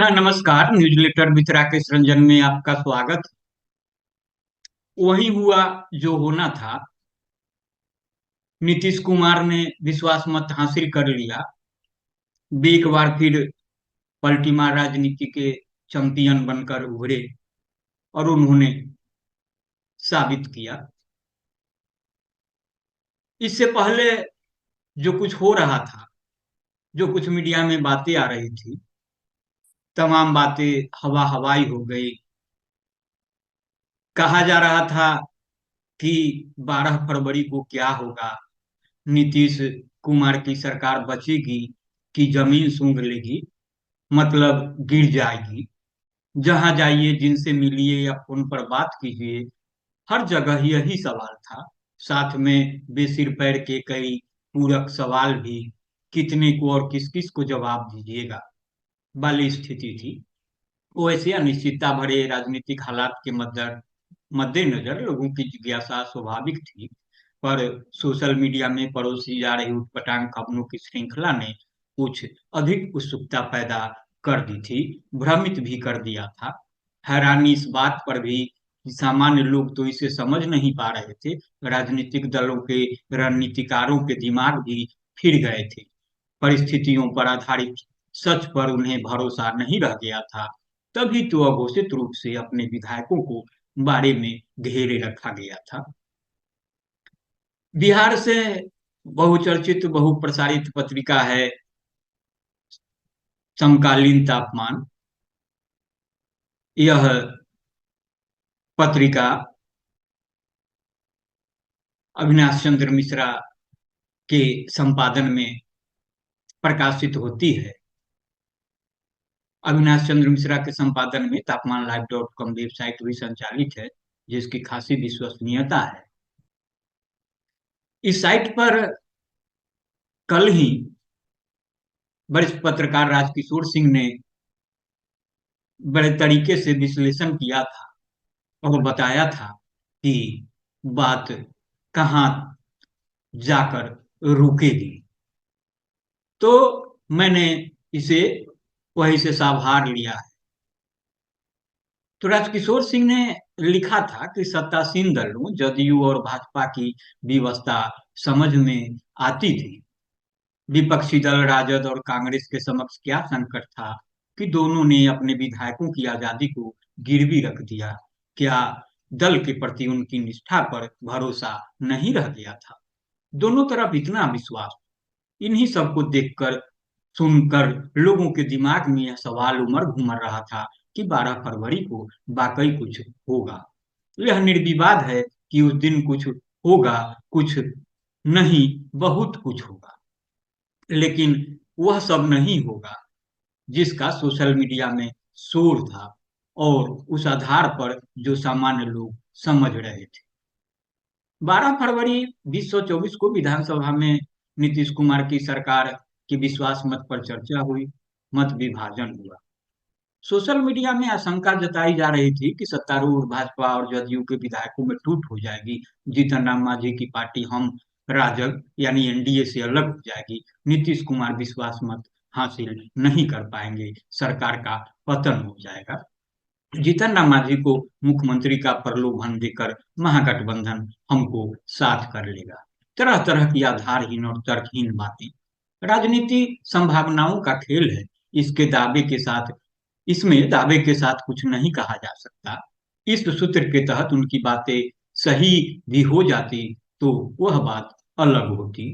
नमस्कार। Newsletter with Rakesh Ranjan में आपका स्वागत। वही हुआ जो होना था। नीतीश कुमार ने विश्वास मत हासिल कर लिया। वे एक बार फिर पलटीमार राजनीति के चैंपियन बनकर उभरे और उन्होंने साबित किया। इससे पहले जो कुछ हो रहा था, जो कुछ मीडिया में बातें आ रही थी, तमाम बातें हवा हवाई हो गई। कहा जा रहा था कि 12 फरवरी को क्या होगा, नीतीश कुमार की सरकार बचेगी कि जमीन सूंघ लेगी, मतलब गिर जाएगी। जहां जाइए, जिनसे मिलिए या फोन पर बात कीजिए, हर जगह यही सवाल था। साथ में बेसिर पैर के कई पूरक सवाल भी, कितने को और किस किस को जवाब दीजिएगा वाली स्थिति थी। वैसे अनिश्चितता भरे राजनीतिक हालात के मद्देनजर लोगों की जिज्ञासा स्वाभाविक थी। पर सोशल मीडिया में परोसी जा रही उटपटांग खबरों की श्रृंखला ने कुछ अधिक उत्सुकता पैदा कर दी थी, भ्रमित भी कर दिया था। हैरानी इस बात पर भी कि सामान्य लोग तो इसे समझ नहीं पा रहे थे, राजनीतिक दलों के रणनीतिकारों के दिमाग भी फिर गए थे। परिस्थितियों पर आधारित सच पर उन्हें भरोसा नहीं रह गया था। तभी तो अघोषित रूप से अपने विधायकों को बारे में घेरे रखा गया था। बिहार से बहुचर्चित बहुप्रसारित पत्रिका है समकालीन तापमान। यह पत्रिका अविनाश चंद्र मिश्रा के संपादन में प्रकाशित होती है। अविनाश चंद्र मिश्रा के संपादन में तापमान लाइव डॉट कॉम वेबसाइट भी संचालित है, जिसकी खासी विश्वसनीयता है। इस साइट पर कल ही वरिष्ठ पत्रकार राजकिशोर सिंह ने बड़े तरीके से विश्लेषण किया था और बताया था कि बात कहाँ जाकर रुकेगी। तो मैंने इसे वहीं से साभार लिया है। तो राजकिशोर सिंह ने लिखा था कि सत्तासीन दलों जदयू और भाजपा की व्यवस्था समझ में आती थी। विपक्षी दल राजद और कांग्रेस के समक्ष क्या संकट था कि दोनों ने अपने विधायकों की आजादी को गिरवी रख दिया। क्या दल के प्रति उनकी निष्ठा पर भरोसा नहीं रह गया था? दोनों तरफ इतना विश्वास। इन्हीं सबको देखकर सुनकर लोगों के दिमाग में यह सवाल उमड़ घूमर रहा था कि 12 फरवरी को वाकई कुछ होगा। यह निर्विवाद है कि उस दिन कुछ होगा, कुछ नहीं, बहुत कुछ होगा। लेकिन वह सब नहीं होगा जिसका सोशल मीडिया में शोर था और उस आधार पर जो सामान्य लोग समझ रहे थे। 12 फरवरी 2024 को विधानसभा में नीतीश कुमार की सरकार के विश्वास मत पर चर्चा हुई, मत विभाजन हुआ। सोशल मीडिया में आशंका जताई जा रही थी कि सत्तारूढ़ भाजपा और जदयू के विधायकों में टूट हो जाएगी। जीतन राम मांझी की पार्टी हम राजग यानी एनडीए से अलग हो जाएगी। नीतीश कुमार विश्वास मत हासिल नहीं कर पाएंगे, सरकार का पतन हो जाएगा। जीतन राम मांझी को मुख्यमंत्री का प्रलोभन देकर महागठबंधन हमको साथ कर लेगा। तरह तरह की आधारहीन और तर्कहीन बातें। राजनीति संभावनाओं का खेल है। इसके दावे के साथ इसमें दावे के साथ कुछ नहीं कहा जा सकता। इस सूत्र के तहत उनकी बातें सही भी हो जाती तो वह बात अलग होती।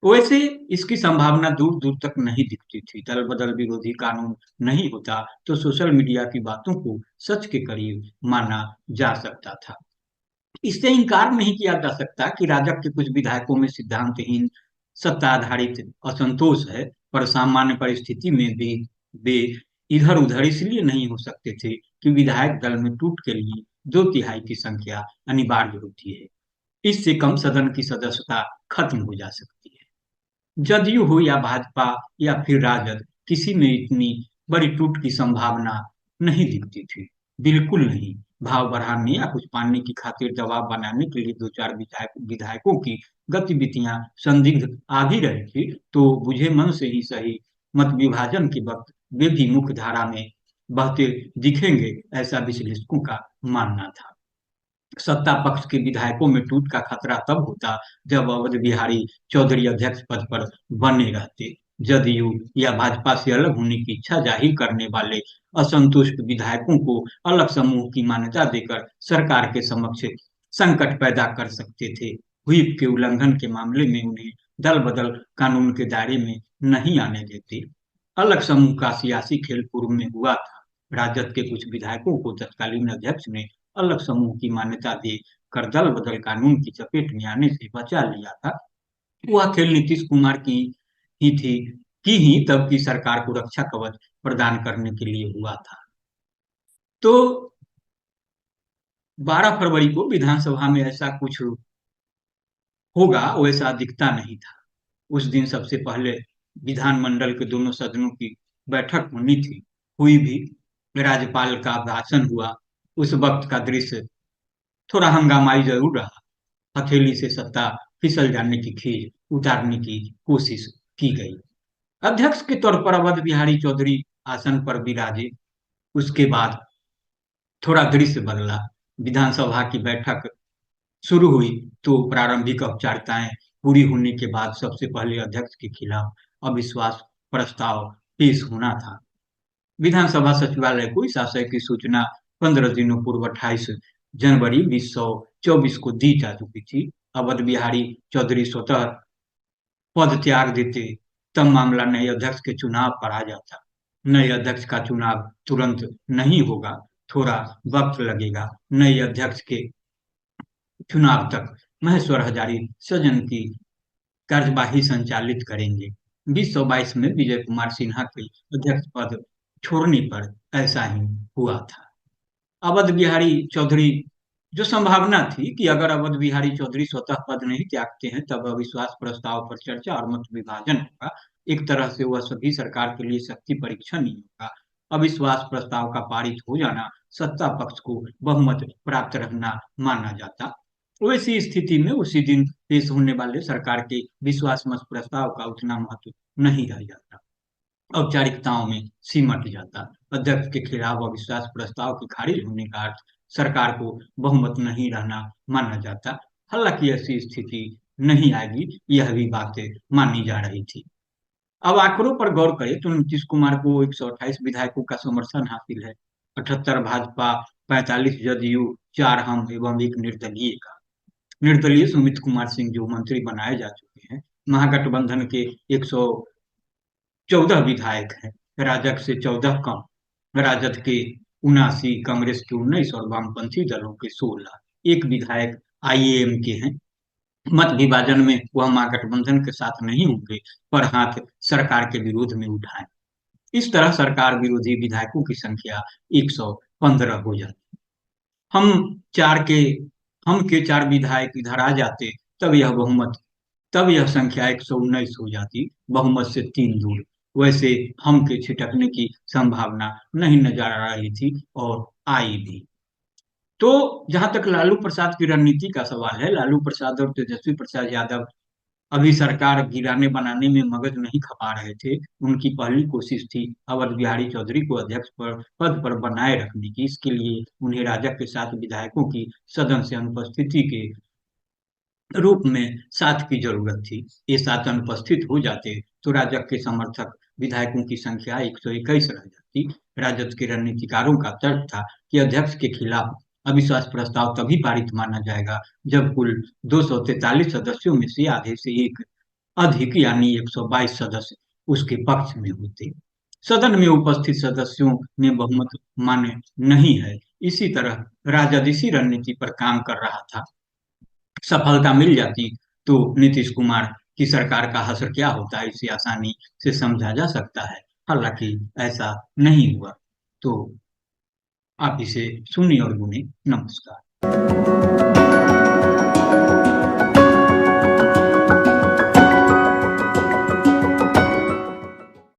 वैसे इसकी संभावना दूर दूर तक नहीं दिखती थी। दल बदल विरोधी कानून नहीं होता तो सोशल मीडिया की बातों को सच के करीब माना जा सकता था। इससे इनकार नहीं किया जा सकता कि राजग के कुछ विधायकों में सिद्धांतहीन सत्ता आधारित असंतोष है, पर सामान्य परिस्थिति में भी वे इधर उधर इसलिए नहीं हो सकते थे कि विधायक दल में टूट के लिए 2/3 की संख्या अनिवार्य होती है। इससे कम सदन की सदस्यता खत्म हो जा सकती है। जदयू हो या भाजपा या फिर राजद, किसी में इतनी बड़ी टूट की संभावना नहीं दिखती थी। बिल्कुल नहीं। भाव बढ़ाने या कुछ पाने की खातिर दबाव बनाने के लिए दो चार विधायकों की गतिविधियां संदिग्ध आ भी रही थी, तो बुझे मन से ही सही। मत विभाजन के वक्त वे भी मुख्य धारा में बहते दिखेंगे, ऐसा विश्लेषकों का मानना था। सत्ता पक्ष के विधायकों में टूट का खतरा तब होता जब अवध बिहारी चौधरी अध्यक्ष पद पर बने रहते। जदयू या भाजपा से अलग होने की इच्छा जाहिर करने वाले असंतुष्ट विधायकों को अलग समूह की मान्यता देकर सरकार के समक्ष संकट पैदा कर सकते थे। व्हिप के उल्लंघन के मामले में उन्हें दल बदल कानून के दायरे में नहीं आने देते। अलग समूह का सियासी खेल पूर्व में हुआ था। राजद के कुछ विधायकों को तत्कालीन अध्यक्ष ने अलग समूह की मान्यता दे कर दल बदल कानून की चपेट में आने से बचा लिया था। वह खेल नीतीश कुमार की ही थी कि ही तब की सरकार को रक्षा कवच प्रदान करने के लिए हुआ था। तो 12 फरवरी को विधानसभा में ऐसा कुछ होगा वैसा दिखता नहीं था। उस दिन सबसे पहले विधानमंडल के दोनों सदनों की बैठक होनी थी, हुई भी। राज्यपाल का भाषण हुआ। उस वक्त का दृश्य थोड़ा हंगामाई जरूर रहा। हथेली से सत्ता फिसल जाने की खीज उतारने की कोशिश की गई। अध्यक्ष के तौर पर अवध बिहारी चौधरी आसन पर विराजे। उसके बाद थोड़ा दृश्य बदला। विधानसभा की बैठक शुरू हुई तो प्रारंभिक औपचारिकताएं पूरी होने के बाद सबसे पहले अध्यक्ष के खिलाफ अविश्वास प्रस्ताव पेश होना था। विधानसभा सचिवालय को इस आशय की सूचना 15 दिनों पूर्व 28 जनवरी 2024 को दी जा चुकी थी। अवध बिहारी चौधरी स्वतः पद त्याग देते तब मामला नए अध्यक्ष के चुनाव पर आ जाता। नए अध्यक्ष का चुनाव तुरंत नहीं होगा, थोड़ा वक्त लगेगा। नए अध्यक्ष के चुनाव तक महेश्वर हजारी सदन की कार्यवाही संचालित करेंगे। 2022 में विजय कुमार सिन्हा के अध्यक्ष पद छोड़ने पर ऐसा ही हुआ था। अवध बिहारी चौधरी जो संभावना थी कि अगर अवध बिहारी चौधरी स्वतः पद नहीं त्यागते हैं तब अविश्वास प्रस्ताव पर चर्चा और मत विभाजन होगा। एक तरह से वह सभी सरकार के लिए शक्ति परीक्षण ही होगा। अविश्वास प्रस्ताव का पारित हो जाना सत्ता पक्ष को बहुमत प्राप्त रहना माना जाता। वैसी स्थिति में उसी दिन पेश होने वाले सरकार के विश्वास मत प्रस्ताव का उतना महत्व नहीं रह जाता, औपचारिकताओं में सिमट जाता। अध्यक्ष के खिलाफ अविश्वास प्रस्ताव के खारिज होने का अर्थ सरकार को बहुमत नहीं रहना माना जाता। हालांकि ऐसी स्थिति नहीं आएगी, यह भी बातें मानी जा रही थी। अब आंकड़ों पर गौर करें तो नीतीश कुमार को 128 विधायकों का समर्थन हासिल है। 78 भाजपा, 45 जदयू, 4 हम एवं एक निर्दलीय का। निर्दलीय सुमित कुमार सिंह जो मंत्री बनाए जा चुके हैं। महागठबंधन के 114 विधायक हैं। राजग से 14 कम, राजद के 79, कांग्रेस के 19 और वामपंथी दलों के 16। एक विधायक आईएएम के हैं। मत विभाजन में वह महागठबंधन के साथ नहीं होंगे पर हाथ सरकार के विरोध में उठाए। इस तरह सरकार विरोधी विधायकों की संख्या 115 हो जाती। हम चार के हम के 4 विधायक इधर आ जाते तब यह संख्या 119 हो जाती, बहुमत से 3 दूर। वैसे हम के छिटकने की संभावना नहीं नजर आ रही थी और आई भी। तो जहां तक लालू प्रसाद की रणनीति का सवाल है, लालू प्रसाद और तेजस्वी प्रसाद यादव अभी सरकार गिराने बनाने में मगज नहीं खपा रहे थे। उनकी पहली कोशिश थी अवध बिहारी चौधरी को अध्यक्ष पर पद पर बनाए रखने की। इसके लिए उन्हें राजग के 7 विधायकों की सदन से अनुपस्थिति के रूप में 7 की जरूरत थी। ये 7 अनुपस्थित हो जाते तो राजग के समर्थक विधायकों की संख्या 121 रह जाती। राजद के रणनीतिकारों का तर्क था कि अध्यक्ष के खिलाफ अविश्वास प्रस्ताव तभी पारित माना जाएगा जब कुल 243 सदस्यों में से आधे से एक अधिक यानी 122 सदस्य उसके पक्ष में होते। सदन में उपस्थित सदस्यों में बहुमत मान्य नहीं है। इसी तरह राजद इसी रणनीति पर काम कर रहा था। सफलता मिल जाती तो नीतीश कुमार की सरकार का असर क्या होता है इसे आसानी से समझा जा सकता है। हालांकि ऐसा नहीं हुआ। तो आप इसे सुनिए और गुने। नमस्कार।